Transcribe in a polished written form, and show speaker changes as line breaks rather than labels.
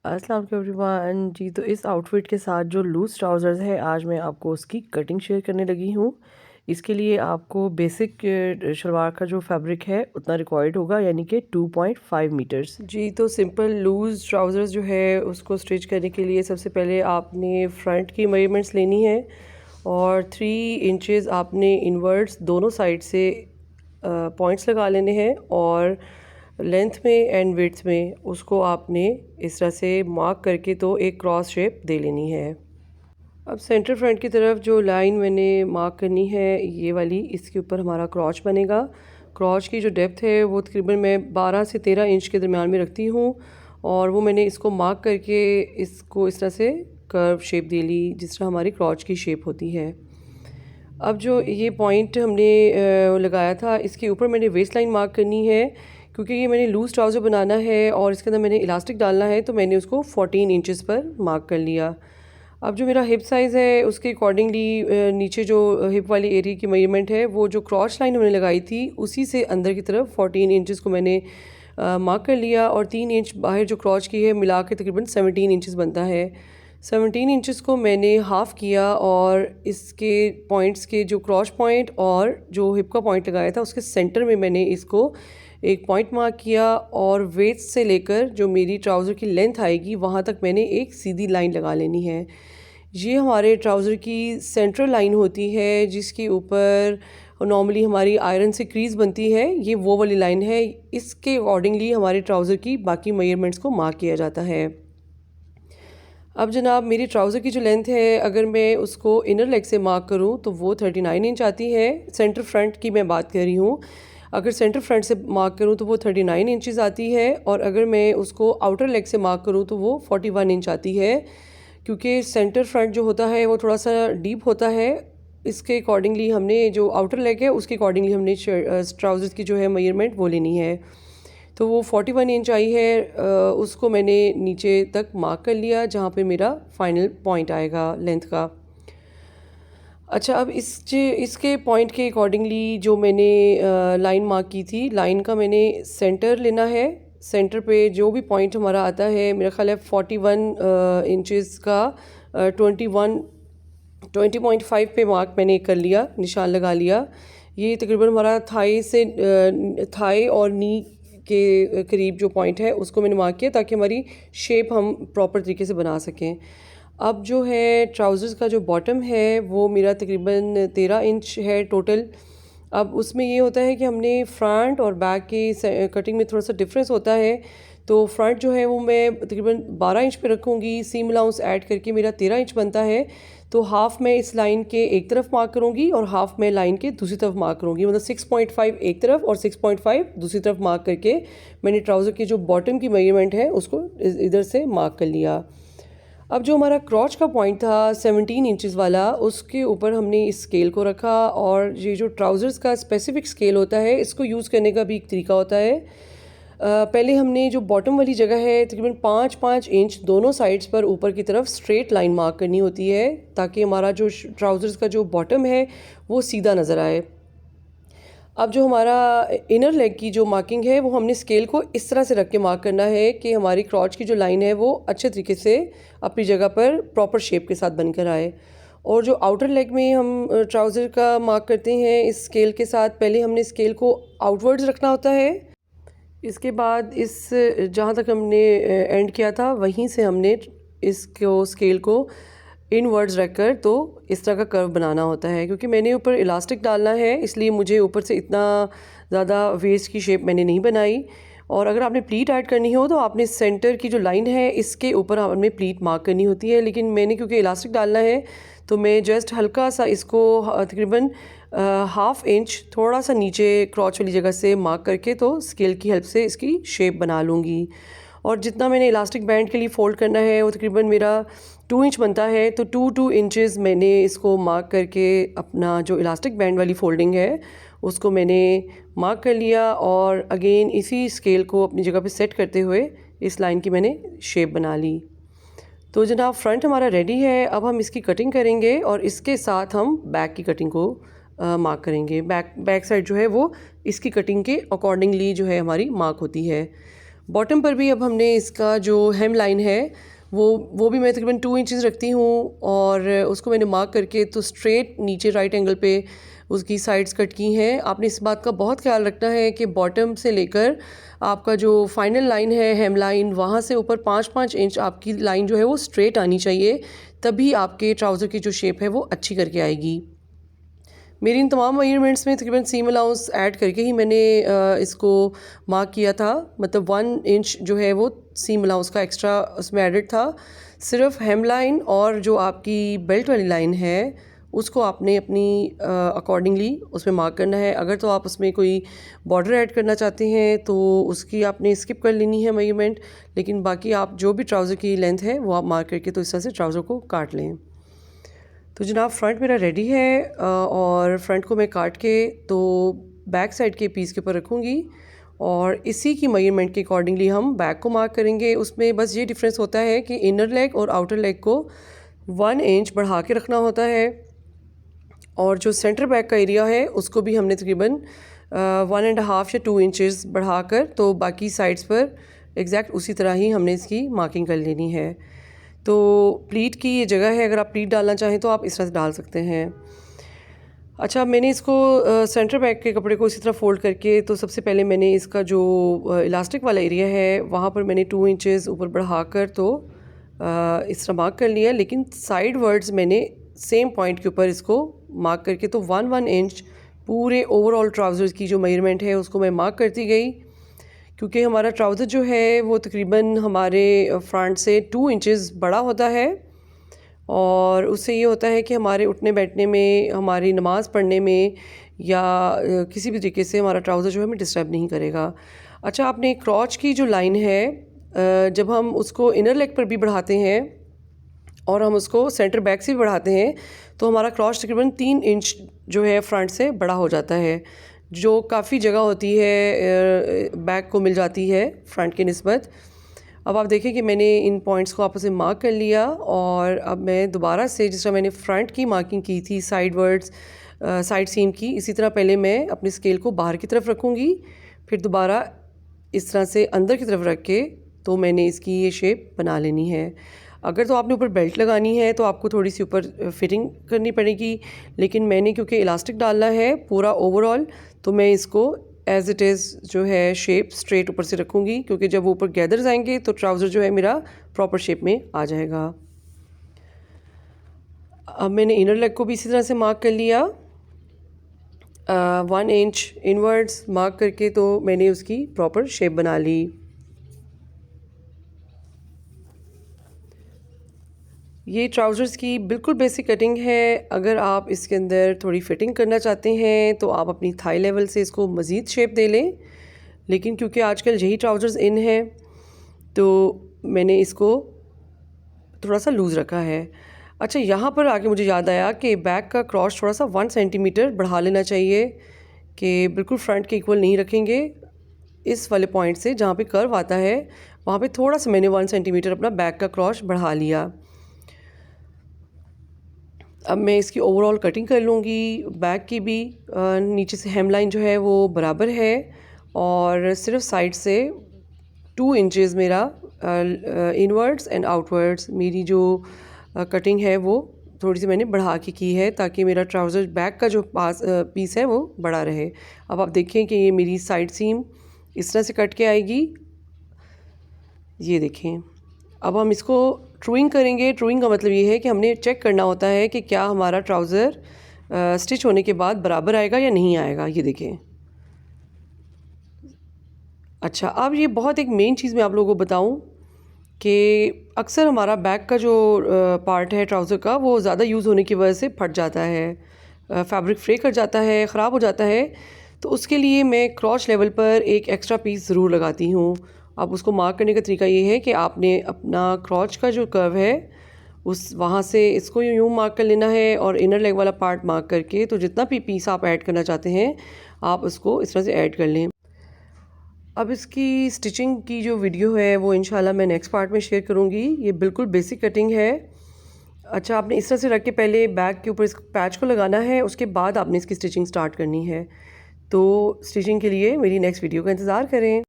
अस्सलाम वालेकुम एवरीवन जी। तो इस आउटफिट के साथ जो लूज़ ट्राउज़र्स है, आज मैं आपको उसकी कटिंग शेयर करने लगी हूँ। इसके लिए आपको बेसिक शलवार का जो फैब्रिक है उतना रिक्वायर्ड होगा, यानी कि 2.5 मीटर्स जी। तो सिंपल लूज़ ट्राउज़र्स जो है उसको स्टिच करने के लिए सबसे पहले आपने फ्रंट की मेजरमेंट्स लेनी है और 3 इंचेस आपने इनवर्ड्स दोनों साइड से पॉइंट्स लगा लेने हैं और लेंथ में एंड विड्थ में उसको आपने इस तरह से मार्क करके तो एक क्रॉस शेप दे लेनी है। अब सेंटर फ्रंट की तरफ जो लाइन मैंने मार्क करनी है ये वाली, इसके ऊपर हमारा क्रॉच बनेगा। क्रॉच की जो डेप्थ है वो तकरीबन मैं 12 से 13 इंच के दरमियान में रखती हूँ और वो मैंने इसको मार्क करके इसको इस तरह से कर्व शेप दे ली, जिस तरह हमारी क्रॉच की शेप होती है। अब जो ये पॉइंट हमने लगाया था, इसके ऊपर मैंने वेस्ट लाइन मार्क करनी है, क्योंकि ये मैंने लूज़ ट्राउज़र बनाना है और इसके अंदर मैंने इलास्टिक डालना है, तो मैंने उसको 14 इंचेस पर मार्क कर लिया। अब जो मेरा हिप साइज़ है उसके अकॉर्डिंगली नीचे जो हिप वाली एरिया की मेजरमेंट है, वो जो क्रॉच लाइन हमने लगाई थी उसी से अंदर की तरफ 14 इंचेस को मैंने मार्क कर लिया और 3 इंच बाहर जो क्रॉच की है मिला के तकरीबन 17 इंचेस बनता है। 17 इंचेस को मैंने हाफ़ किया और इसके पॉइंट्स के जो क्रॉच पॉइंट और जो हिप का पॉइंट लगाया था उसके सेंटर में मैंने इसको एक पॉइंट मार्क किया और वेस्ट से लेकर जो मेरी ट्राउज़र की लेंथ आएगी वहाँ तक मैंने एक सीधी लाइन लगा लेनी है। ये हमारे ट्राउज़र की सेंट्रल लाइन होती है, जिसके ऊपर नॉर्मली हमारी आयरन से क्रीज़ बनती है। ये वो वाली लाइन है, इसके अकॉर्डिंगली हमारे ट्राउज़र की बाकी मेजरमेंट्स को मार्क किया जाता है। अब जनाब, मेरी ट्राउज़र की जो लेंथ है, अगर मैं उसको इनर लेग से मार्क करूँ तो वो 39 इंच आती है। सेंटर फ्रंट की मैं बात कर रही हूँ। अगर सेंटर फ्रंट से मार्क करूँ तो वो 39 इंचेस आती है और अगर मैं उसको आउटर लेग से मार्क करूँ तो वो 41 इंच आती है, क्योंकि सेंटर फ्रंट जो होता है वो थोड़ा सा डीप होता है। इसके अकॉर्डिंगली हमने जो आउटर लेग है उसके अकॉर्डिंगली हमने ट्राउज़र्स की जो है मेजरमेंट वो लेनी है। तो वो 41 इंच आई है, उसको मैंने नीचे तक मार्क कर लिया जहाँ पे मेरा फाइनल पॉइंट आएगा लेंथ का। अच्छा, अब इसके पॉइंट के अकॉर्डिंगली जो मैंने लाइन मार्क की थी, लाइन का मैंने सेंटर लेना है। सेंटर पे जो भी पॉइंट हमारा आता है, मेरा ख्याल है 41 इंचेस का 20.5 पे मार्क मैंने कर लिया, निशान लगा लिया। ये तकरीबन हमारा थाई और नी के करीब जो पॉइंट है उसको मैंने मार्क किया, ताकि हमारी शेप हम प्रॉपर तरीके से बना सकें। अब जो है ट्राउज़र्स का जो बॉटम है वो मेरा तकरीबन 13 इंच है टोटल। अब उसमें ये होता है कि हमने फ्रंट और बैक की कटिंग में थोड़ा सा डिफरेंस होता है। तो फ्रंट जो है वो मैं तकरीबन 12 इंच पे रखूँगी, सीम अलाउंस ऐड करके मेरा 13 इंच बनता है। तो हाफ़ मैं इस लाइन के एक तरफ मार्क करूँगी और हाफ़ मैं लाइन के दूसरी तरफ मार्क करूँगी, मतलब 6.5 एक तरफ और 6.5 दूसरी तरफ मार्क करके मैंने ट्राउज़र की जो बॉटम की मेजरमेंट है उसको इधर से मार्क कर लिया। अब जो हमारा क्रॉच का पॉइंट था 17 इंचेस वाला, उसके ऊपर हमने इस स्केल को रखा और ये जो ट्राउज़र्स का स्पेसिफ़िक स्केल होता है, इसको यूज़ करने का भी एक तरीका होता है। पहले हमने जो बॉटम वाली जगह है तकरीबन 5-5 इंच दोनों साइड्स पर ऊपर की तरफ स्ट्रेट लाइन मार्क करनी होती है, ताकि हमारा जो ट्राउज़र्स का जो बॉटम है वो सीधा नज़र आए। अब जो हमारा इनर लेग की जो मार्किंग है वो हमने स्केल को इस तरह से रख के मार्क करना है कि हमारी क्रॉच की जो लाइन है वो अच्छे तरीके से अपनी जगह पर प्रॉपर शेप के साथ बनकर आए। और जो आउटर लेग में हम ट्राउज़र का मार्क करते हैं इस स्केल के साथ, पहले हमने स्केल को आउटवर्ड्स रखना होता है। इसके बाद इस जहाँ तक हमने एंड किया था वहीं से हमने इसको स्केल को इनवर्ड्स रखकर तो इस तरह का कर्व बनाना होता है। क्योंकि मैंने ऊपर इलास्टिक डालना है, इसलिए मुझे ऊपर से इतना ज़्यादा वेस्ट की शेप मैंने नहीं बनाई। और अगर आपने प्लीट ऐड करनी हो तो आपने सेंटर की जो लाइन है इसके ऊपर आपने प्लीट मार्क करनी होती है, लेकिन मैंने क्योंकि इलास्टिक डालना है तो मैं जस्ट हल्का सा इसको तकरीबन हाफ़ इंच थोड़ा सा नीचे क्रॉच वाली जगह से मार्क करके तो स्केल की हेल्प से इसकी शेप बना लूँगी। और जितना मैंने इलास्टिक बैंड के लिए फ़ोल्ड करना है वो तकरीबन मेरा 2 इंच बनता है, तो 2 इंचेस मैंने इसको मार्क करके अपना जो इलास्टिक बैंड वाली फ़ोल्डिंग है उसको मैंने मार्क कर लिया और अगेन इसी स्केल को अपनी जगह पे सेट करते हुए इस लाइन की मैंने शेप बना ली। तो जनाब, फ्रंट हमारा रेडी है। अब हम इसकी कटिंग करेंगे और इसके साथ हम बैक की कटिंग को मार्क करेंगे। बैक साइड जो है वो इसकी कटिंग के अकॉर्डिंगली जो है हमारी मार्क होती है। बॉटम पर भी अब हमने इसका जो हेम लाइन है वो भी मैं तकरीबन 2 इंचज़ रखती हूँ और उसको मैंने मार्क करके तो स्ट्रेट नीचे राइट एंगल पे उसकी साइड्स कट की हैं। आपने इस बात का बहुत ख्याल रखना है कि बॉटम से लेकर आपका जो फाइनल लाइन है हेम लाइन, वहाँ से ऊपर 5-5 इंच आपकी लाइन जो है वो स्ट्रेट आनी चाहिए, तभी आपके ट्राउज़र की जो शेप है वो अच्छी करके आएगी। मेरी इन तमाम मेजरमेंट्स में तकरीबन सीम अलाउंस ऐड करके ही मैंने इसको मार्क किया था, मतलब 1 इंच जो है वो सीम अलाउंस का एक्स्ट्रा उसमें एडेड था। सिर्फ हेम लाइन और जो आपकी बेल्ट वाली लाइन है उसको आपने अपनी अकॉर्डिंगली उसमें मार्क करना है। अगर तो आप उसमें कोई बॉर्डर ऐड करना चाहते हैं तो उसकी आपने स्किप कर लेनी है मेजरमेंट, लेकिन बाकी आप जो भी ट्राउज़र की लेंथ है वो आप मार्क करके तो इस तरह से ट्राउज़र को काट लें। तो जनाब फ्रंट मेरा रेडी है और फ्रंट को मैं काट के तो बैक साइड के पीस के ऊपर रखूँगी और इसी की मेजरमेंट के अकॉर्डिंगली हम बैक को मार्क करेंगे। उसमें बस ये डिफरेंस होता है कि इनर लेग और आउटर लेग को 1 इंच बढ़ा के रखना होता है और जो सेंटर बैक का एरिया है उसको भी हमने तकरीबन 1.5 या 2 इंचज़ बढ़ाकर तो बाकी साइड्स पर एग्जैक्ट उसी तरह ही हमने इसकी मार्किंग कर लेनी है। तो प्लीट की ये जगह है, अगर आप प्लीट डालना चाहें तो आप इस तरह से डाल सकते हैं। अच्छा, मैंने इसको सेंटर बैक के कपड़े को इसी तरह फ़ोल्ड करके तो सबसे पहले मैंने इसका जो इलास्टिक वाला एरिया है वहाँ पर मैंने 2 इंचज़ ऊपर बढ़ाकर तो इस तरह मार्क कर लिया, लेकिन साइड वर्ड्स मैंने सेम पॉइंट के ऊपर इसको मार्क करके तो 1-1 इंच पूरे ओवरऑल ट्राउज़र्स की जो मेजरमेंट है उसको मैं मार्क करती गई, क्योंकि हमारा ट्राउज़र जो है वो तकरीबन हमारे फ्रंट से 2 इंचज़ बड़ा होता है और उससे ये होता है कि हमारे उठने बैठने में, हमारी नमाज़ पढ़ने में या किसी भी तरीके से हमारा ट्राउज़र जो है हमें डिस्टर्ब नहीं करेगा। अच्छा, आपने क्रॉच की जो लाइन है जब हम उसको इनर लेग पर भी बढ़ाते हैं और हम उसको सेंटर बैक से भी बढ़ाते हैं तो हमारा क्रॉच तकरीबन 3 इंच जो है फ्रंट से बड़ा हो जाता है, जो काफ़ी जगह होती है बैक को मिल जाती है फ्रंट की निस्बत। अब आप देखें कि मैंने इन पॉइंट्स को आपस में मार्क कर लिया और अब मैं दोबारा से जिस तरह मैंने फ्रंट की मार्किंग की थी साइड वर्ड्स साइड सीम की, इसी तरह पहले मैं अपनी स्केल को बाहर की तरफ रखूँगी, फिर दोबारा इस तरह से अंदर की तरफ रख के तो मैंने इसकी ये शेप बना लेनी है। अगर तो आपने ऊपर बेल्ट लगानी है तो आपको थोड़ी सी ऊपर फिटिंग करनी पड़ेगी, लेकिन मैंने क्योंकि इलास्टिक डालना है पूरा ओवरऑल तो मैं इसको एज़ इट इज़ जो है शेप स्ट्रेट ऊपर से रखूँगी, क्योंकि जब वो ऊपर गैदर्स आएंगे तो ट्राउज़र जो है मेरा प्रॉपर शेप में आ जाएगा। अब मैंने इनर लेग को भी इसी तरह से मार्क कर लिया 1 इंच इनवर्ड्स मार्क करके तो मैंने उसकी प्रॉपर शेप बना ली। ये ट्राउज़र्स की बिल्कुल बेसिक कटिंग है। अगर आप इसके अंदर थोड़ी फिटिंग करना चाहते हैं तो आप अपनी थाई लेवल से इसको मज़ीद शेप दे लें, लेकिन क्योंकि आजकल यही ट्राउज़र्स इन हैं तो मैंने इसको थोड़ा सा लूज़ रखा है। अच्छा, यहाँ पर आके मुझे याद आया कि बैक का क्रॉस थोड़ा सा 1 सेंटीमीटर बढ़ा लेना चाहिए, कि बिल्कुल फ्रंट के इक्वल नहीं रखेंगे। इस वाले पॉइंट से जहाँ पे कर्व आता है वहाँ पे थोड़ा सा मैंने 1 सेंटीमीटर अपना बैक का क्रॉस बढ़ा लिया। अब मैं इसकी ओवरऑल कटिंग कर लूँगी। बैक की भी नीचे से हेम लाइन जो है वो बराबर है और सिर्फ साइड से 2 इंचेस मेरा इनवर्ड्स एंड आउटवर्ड्स मेरी जो कटिंग है वो थोड़ी सी मैंने बढ़ा के की है, ताकि मेरा ट्राउज़र बैक का जो पीस है वो बड़ा रहे। अब आप देखें कि ये मेरी साइड सीम इस तरह से कट के आएगी, ये देखें। अब हम इसको ट्रूइंग करेंगे। ट्रूइंग का मतलब ये है कि हमने चेक करना होता है कि क्या हमारा ट्राउज़र स्टिच होने के बाद बराबर आएगा या नहीं आएगा, ये देखें। अच्छा, अब ये बहुत एक मेन चीज़ मैं आप लोगों को बताऊं कि अक्सर हमारा बैक का जो पार्ट है ट्राउज़र का वो ज़्यादा यूज़ होने की वजह से फट जाता है, फैब्रिक फ्रे कर जाता है, ख़राब हो जाता है। तो उसके लिए मैं क्रॉच लेवल पर एक एक्स्ट्रा पीस ज़रूर लगाती हूँ। अब उसको मार्क करने का तरीका ये है कि आपने अपना क्रॉच का जो कर्व है उस वहाँ से इसको यूँ मार्क कर लेना है और इनर लेग वाला पार्ट मार्क करके तो जितना भी पीस आप ऐड करना चाहते हैं आप उसको इस तरह से ऐड कर लें। अब इसकी स्टिचिंग की जो वीडियो है वो इंशाल्लाह मैं नेक्स्ट पार्ट में शेयर करूँगी। ये बिल्कुल बेसिक कटिंग है। अच्छा, आपने इस तरह से रख के पहले बैक के ऊपर इस पैच को लगाना है, उसके बाद आपने इसकी स्टिचिंग स्टार्ट करनी है। तो स्टिचिंग के लिए मेरी नेक्स्ट वीडियो का इंतज़ार करें।